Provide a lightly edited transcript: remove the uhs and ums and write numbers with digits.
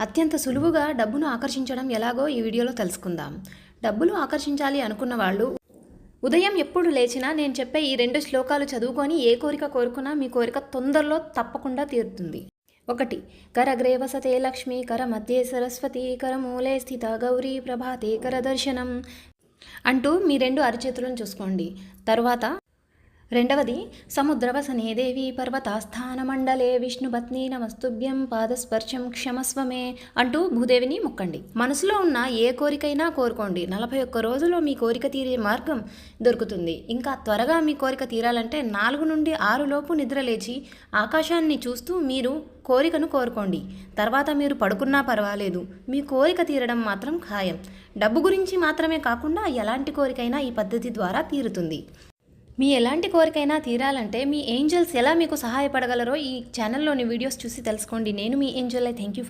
అత్యంత సులువుగా డబ్బును ఆకర్షించడం ఎలాగో ఈ వీడియోలో తెలుసుకుందాం. డబ్బులు ఆకర్షించాలి అనుకున్న వాళ్ళు ఉదయం ఎప్పుడు లేచినా నేను చెప్పే ఈ 2 శ్లోకాలు చదువుకొని ఏ కోరిక కోరుకున్నా మీ కోరిక తొందరలో తప్పకుండా తీరుతుంది. 1. కరగ్రే వసతే లక్ష్మీ కరమధ్యే సరస్వతి కరమూలే స్థిత గౌరీ ప్రభాతే కరదర్శనం అంటూ మీ 2 అరచేతులను చూసుకోండి. తరువాత రెండవది సముద్రవసనే దేవి పర్వతాస్థానమండలే విష్ణుపత్ని నమస్తుభ్యం పాదస్పర్శం క్షమస్వమే అంటూ భూదేవిని మొక్కండి. మనసులో ఉన్న ఏ కోరికైనా కోరుకోండి. 41 రోజుల్లో మీ కోరిక తీరే మార్గం దొరుకుతుంది. ఇంకా త్వరగా మీ కోరిక తీరాలంటే 4 నుండి 6 లోపు నిద్రలేచి ఆకాశాన్ని చూస్తూ మీరు కోరికను కోరుకోండి. తర్వాత మీరు పడుకున్నా పర్వాలేదు, మీ కోరిక తీరడం మాత్రం ఖాయం. డబ్బు గురించి మాత్రమే కాకుండా ఎలాంటి కోరికైనా ఈ పద్ధతి ద్వారా తీరుతుంది. మీ ఎలాంటి కోరికైనా తీరాలంటే మీ ఏంజల్స్ ఎలా మీకు సహాయపడగలరో ఈ ఛానల్లోని వీడియోస్ చూసి తెలుసుకోండి. నేను మీ ఏంజల్. Thank you.